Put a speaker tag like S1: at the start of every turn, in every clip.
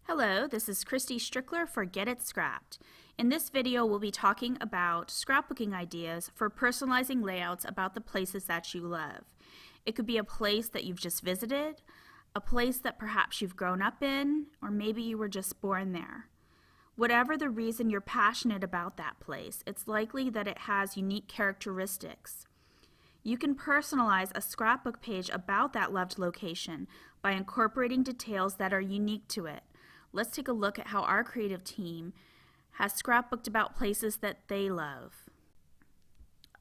S1: Hello, this is Christy Strickler for Get It Scrapped. In this video, we'll be talking about scrapbooking ideas for personalizing layouts about the places that you love. It could be a place that you've just visited, a place that perhaps you've grown up in, or maybe you were just born there. Whatever the reason you're passionate about that place, it's likely that it has unique characteristics. You can personalize a scrapbook page about that loved location by incorporating details that are unique to it. Let's take a look at how our creative team has scrapbooked about places that they love.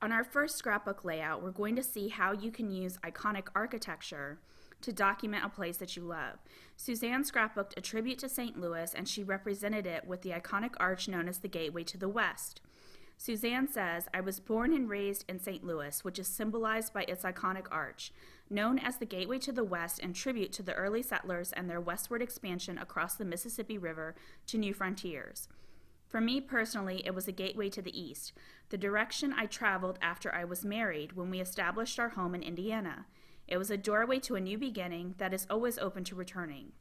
S1: On our first scrapbook layout, we're going to see how you can use iconic architecture to document a place that you love. Suzanne scrapbooked a tribute to St. Louis, and she represented it with the iconic arch known as the Gateway to the West. Suzanne says, "I was born and raised in St. Louis, which is symbolized by its iconic arch, known as the Gateway to the West in tribute to the early settlers and their westward expansion across the Mississippi River to new frontiers. For me personally, it was a gateway to the east, the direction I traveled after I was married when we established our home in Indiana. It was a doorway to a new beginning that is always open to returning.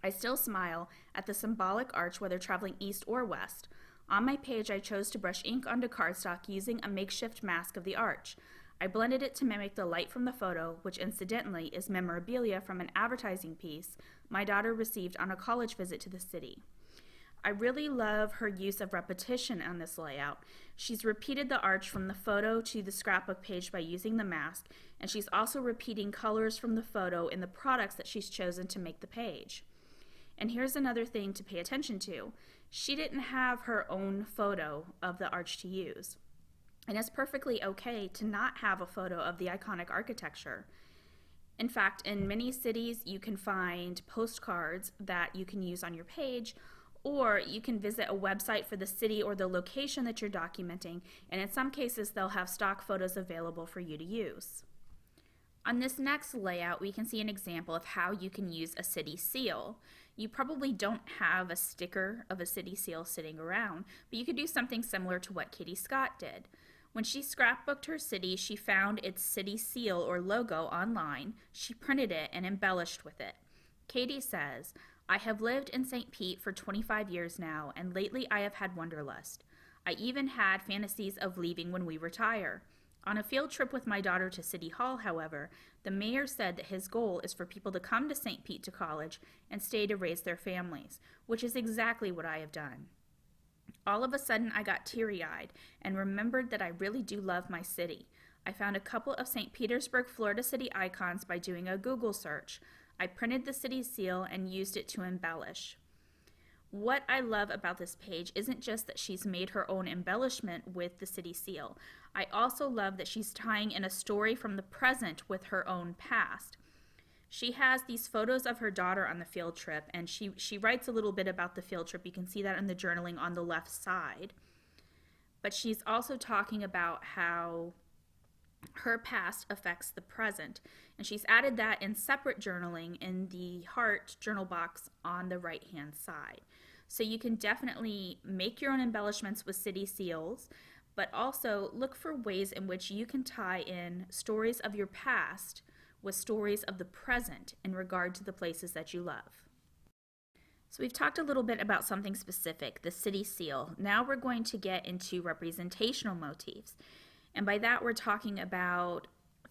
S1: I still smile at the symbolic arch whether traveling east or west. On my page, I chose to brush ink onto cardstock using a makeshift mask of the arch. I blended it to mimic the light from the photo, which incidentally is memorabilia from an advertising piece my daughter received on a college visit to the city. I really love her use of repetition on this layout. She's repeated the arch from the photo to the scrapbook page by using the mask, and she's also repeating colors from the photo in the products that she's chosen to make the page. And here's another thing to pay attention to. She didn't have her own photo of the arch to use. And it's perfectly okay to not have a photo of the iconic architecture. In fact, in many cities, you can find postcards that you can use on your page, or you can visit a website for the city or the location that you're documenting, and in some cases, they'll have stock photos available for you to use. On this next layout, we can see an example of how you can use a city seal. You probably don't have a sticker of a city seal sitting around, but you could do something similar to what Katie Scott did. When she scrapbooked her city, she found its city seal or logo online. She printed it and embellished with it. Katie says, "I have lived in St. Pete for 25 years now, and lately I have had wanderlust. I even had fantasies of leaving when we retire. On a field trip with my daughter to City Hall, however, the mayor said that his goal is for people to come to St. Pete to college and stay to raise their families, which is exactly what I have done. All of a sudden, I got teary-eyed and remembered that I really do love my city. I found a couple of St. Petersburg, Florida city icons by doing a Google search. I printed the city seal and used it to embellish." What I love about this page isn't just that she's made her own embellishment with the city seal. I also love that she's tying in a story from the present with her own past. She has these photos of her daughter on the field trip, and she writes a little bit about the field trip. You can see that in the journaling on the left side. But she's also talking about how her past affects the present, and she's added that in separate journaling in the heart journal box on the right hand side. So you can definitely make your own embellishments with city seals, but also look for ways in which you can tie in stories of your past with stories of the present in regard to the places that you love. So we've talked a little bit about something specific, the city seal. Now we're going to get into representational motifs. And by that, we're talking about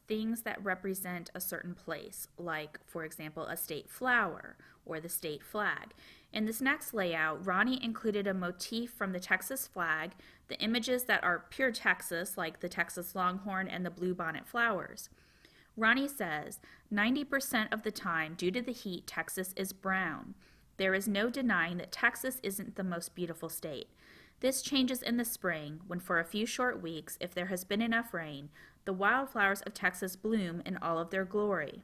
S1: things that represent a certain place, like, for example, a state flower or the state flag. In this next layout, Ronnie included a motif from the Texas flag, the images that are pure Texas, like the Texas Longhorn and the bluebonnet flowers. Ronnie says, 90% of the time, due to the heat, Texas is brown. There is no denying that Texas isn't the most beautiful state. This changes in the spring, when for a few short weeks, if there has been enough rain, the wildflowers of Texas bloom in all of their glory.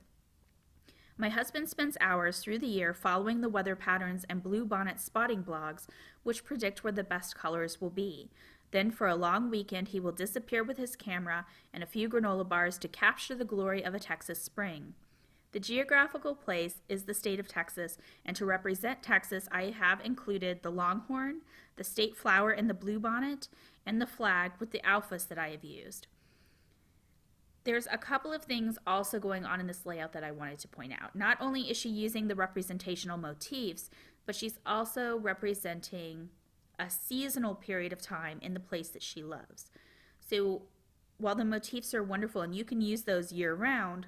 S1: My husband spends hours through the year following the weather patterns and bluebonnet spotting blogs, which predict where the best colors will be. Then for a long weekend, he will disappear with his camera and a few granola bars to capture the glory of a Texas spring. The geographical place is the state of Texas, and to represent Texas, I have included the longhorn, the state flower in the bluebonnet, and the flag with the alphas that I have used. There's a couple of things also going on in this layout that I wanted to point out. Not only is she using the representational motifs, but she's also representing a seasonal period of time in the place that she loves. So while the motifs are wonderful and you can use those year round,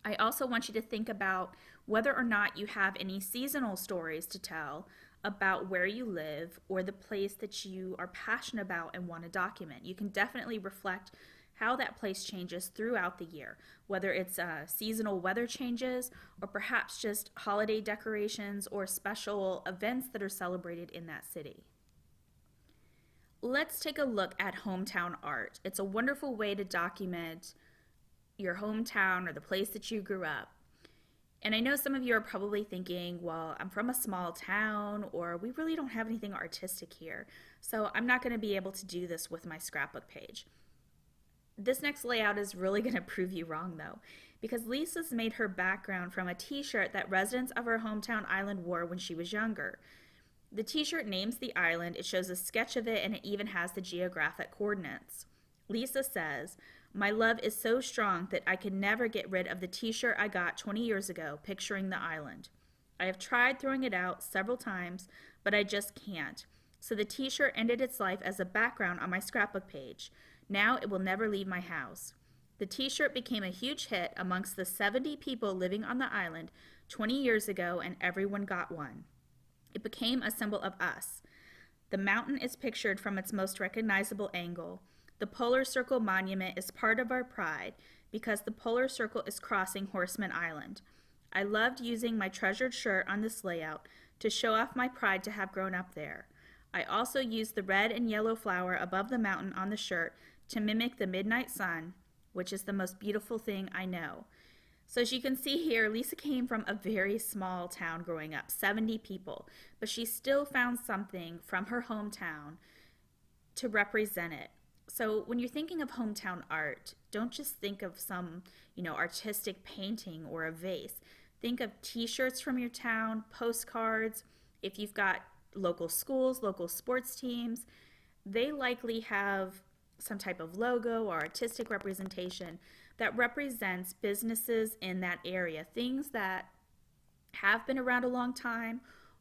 S1: I also want you to think about whether or not you have any seasonal stories to tell about where you live or the place that you are passionate about and want to document. You can definitely reflect how that place changes throughout the year, whether it's seasonal weather changes or perhaps just holiday decorations or special events that are celebrated in that city. Let's take a look at hometown art. It's a wonderful way to document your hometown or the place that you grew up. And I know some of you are probably thinking, well, I'm from a small town, or we really don't have anything artistic here, so I'm not going to be able to do this with my scrapbook page. This next layout is really going to prove you wrong, though, because Lisa's made her background from a t-shirt that residents of her hometown island wore when she was younger. The t-shirt names the island, it shows a sketch of it, and it even has the geographic coordinates. Lisa says, "My love is so strong that I can never get rid of the t-shirt I got 20 years ago, picturing the island. I have tried throwing it out several times, but I just can't. So the t-shirt ended its life as a background on my scrapbook page. Now it will never leave my house." The t-shirt became a huge hit amongst the 70 people living on the island 20 years ago, and everyone got one. It became a symbol of us. The mountain is pictured from its most recognizable angle. The Polar Circle Monument is part of our pride because the Polar Circle is crossing Horseman Island. I loved using my treasured shirt on this layout to show off my pride to have grown up there. I also used the red and yellow flower above the mountain on the shirt to mimic the midnight sun, which is the most beautiful thing I know. So as you can see here, Lisa came from a very small town growing up, 70 people, but she still found something from her hometown to represent it. So when you're thinking of hometown art, don't just think of some, artistic painting or a vase. Think of t-shirts from your town, postcards. If you've got local schools, local sports teams, they likely have some type of logo or artistic representation that represents businesses in that area, things that have been around a long time,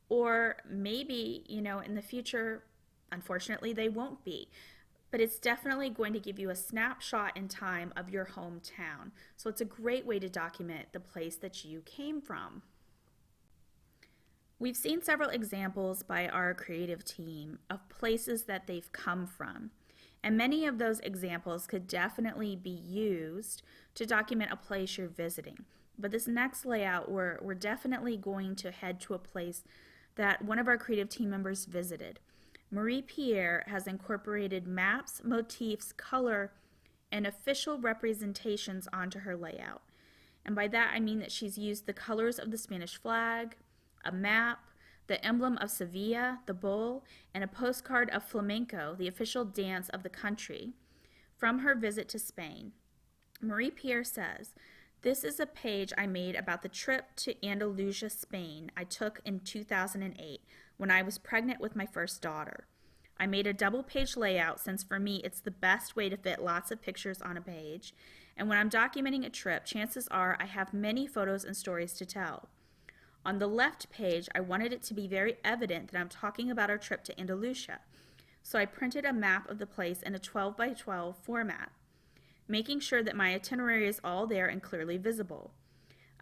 S1: or maybe, in the future, unfortunately, they won't be. But it's definitely going to give you a snapshot in time of your hometown. So it's a great way to document the place that you came from. We've seen several examples by our creative team of places that they've come from. And many of those examples could definitely be used to document a place you're visiting. But this next layout, we're definitely going to head to a place that one of our creative team members visited. Marie Pierre has incorporated maps, motifs, color, and official representations onto her layout. And by that I mean that she's used the colors of the Spanish flag, a map, the emblem of Sevilla, the bull, and a postcard of flamenco, the official dance of the country, from her visit to Spain. Marie Pierre says, "This is a page I made about the trip to Andalusia, Spain I took in 2008 when I was pregnant with my first daughter. I made a double-page layout since for me it's the best way to fit lots of pictures on a page, and when I'm documenting a trip, chances are I have many photos and stories to tell. On the left page, I wanted it to be very evident that I'm talking about our trip to Andalusia, so I printed a map of the place in a 12 by 12 format, making sure that my itinerary is all there and clearly visible.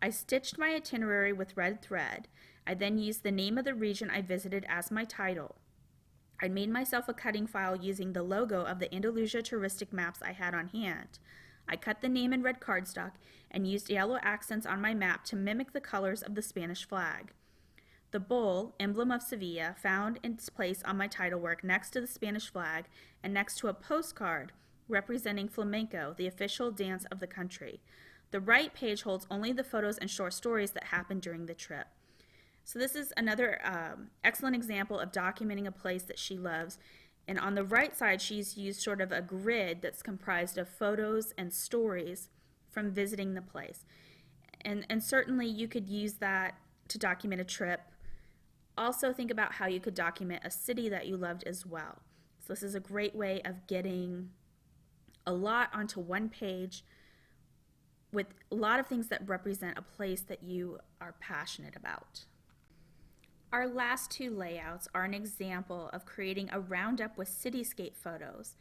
S1: I stitched my itinerary with red thread. I then used the name of the region I visited as my title. I made myself a cutting file using the logo of the Andalusia touristic maps I had on hand. I cut the name in red cardstock and used yellow accents on my map to mimic the colors of the Spanish flag. The bull, emblem of Sevilla, found its place on my title work next to the Spanish flag and next to a postcard representing flamenco, the official dance of the country. The right page holds only the photos and short stories that happened during the trip." So this is another excellent example of documenting a place that she loves. And on the right side, she's used sort of a grid that's comprised of photos and stories from visiting the place. And certainly you could use that to document a trip. Also think about how you could document a city that you loved as well. So this is a great way of getting a lot onto one page with a lot of things that represent a place that you are passionate about. Our last two layouts are an example of creating a roundup with cityscape photos.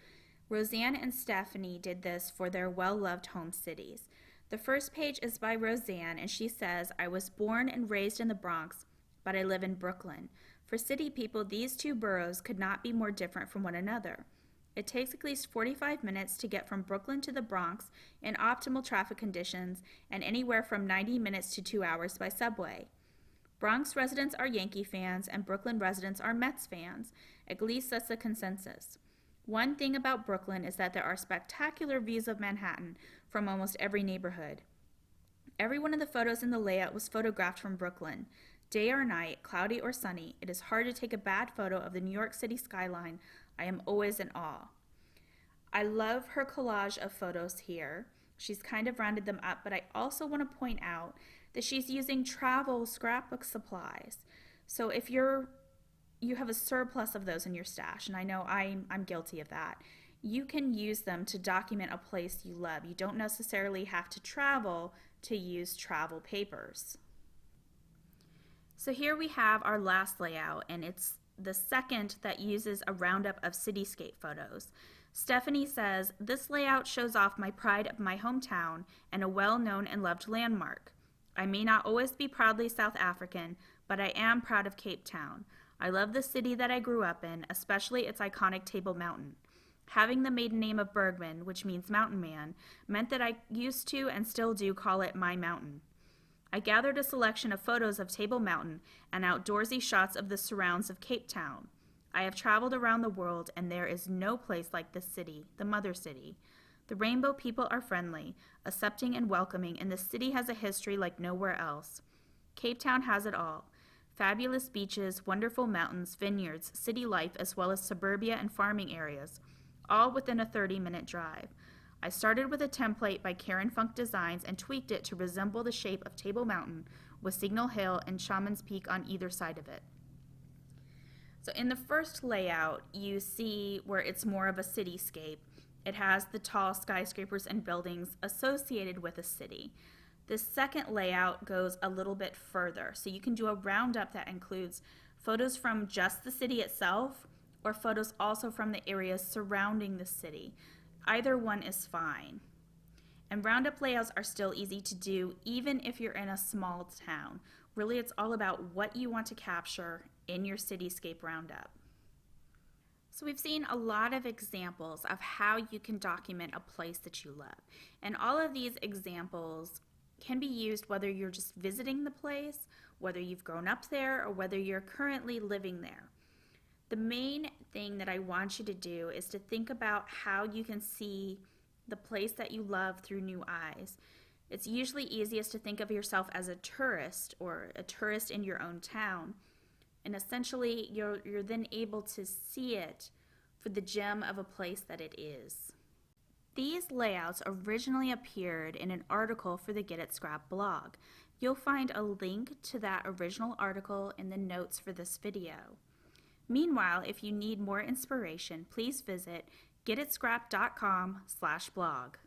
S1: Roseanne and Stephanie did this for their well-loved home cities. The first page is by Roseanne, and she says, "I was born and raised in the Bronx, but I live in Brooklyn. For city people, these two boroughs could not be more different from one another. It takes at least 45 minutes to get from Brooklyn to the Bronx in optimal traffic conditions, and anywhere from 90 minutes to 2 hours by subway. Bronx residents are Yankee fans, and Brooklyn residents are Mets fans. At least that's the consensus. One thing about Brooklyn is that there are spectacular views of Manhattan from almost every neighborhood. Every one of the photos in the layout was photographed from Brooklyn. Day or night, cloudy or sunny, it is hard to take a bad photo of the New York City skyline. I am always in awe." I love her collage of photos here. She's kind of rounded them up, but I also want to point out that she's using travel scrapbook supplies. So if you have a surplus of those in your stash, and I know I'm guilty of that, you can use them to document a place you love. You don't necessarily have to travel to use travel papers. So here we have our last layout, and it's the second that uses a roundup of cityscape photos. Stephanie says, "This layout shows off my pride of my hometown and a well-known and loved landmark. I may not always be proudly South African, but I am proud of Cape Town. I love the city that I grew up in, especially its iconic Table Mountain. Having the maiden name of Bergman, which means mountain man, meant that I used to and still do call it my mountain. I gathered a selection of photos of Table Mountain and outdoorsy shots of the surrounds of Cape Town. I have traveled around the world, and there is no place like this city, the mother city. The Rainbow people are friendly, accepting and welcoming, and the city has a history like nowhere else. Cape Town has it all. Fabulous beaches, wonderful mountains, vineyards, city life, as well as suburbia and farming areas, all within a 30-minute drive. I started with a template by Karen Funk Designs and tweaked it to resemble the shape of Table Mountain with Signal Hill and Shaman's Peak on either side of it." So in the first layout, you see where it's more of a cityscape. It has the tall skyscrapers and buildings associated with a city. The second layout goes a little bit further. So you can do a roundup that includes photos from just the city itself or photos also from the areas surrounding the city. Either one is fine. And roundup layouts are still easy to do even if you're in a small town. Really, it's all about what you want to capture in your cityscape roundup. So we've seen a lot of examples of how you can document a place that you love. And all of these examples can be used whether you're just visiting the place, whether you've grown up there, or whether you're currently living there. The main thing that I want you to do is to think about how you can see the place that you love through new eyes. It's usually easiest to think of yourself as a tourist or a tourist in your own town. And essentially, you're then able to see it for the gem of a place that it is. These layouts originally appeared in an article for the Get It Scrap blog. You'll find a link to that original article in the notes for this video. Meanwhile, if you need more inspiration, please visit getitscrap.com/blog.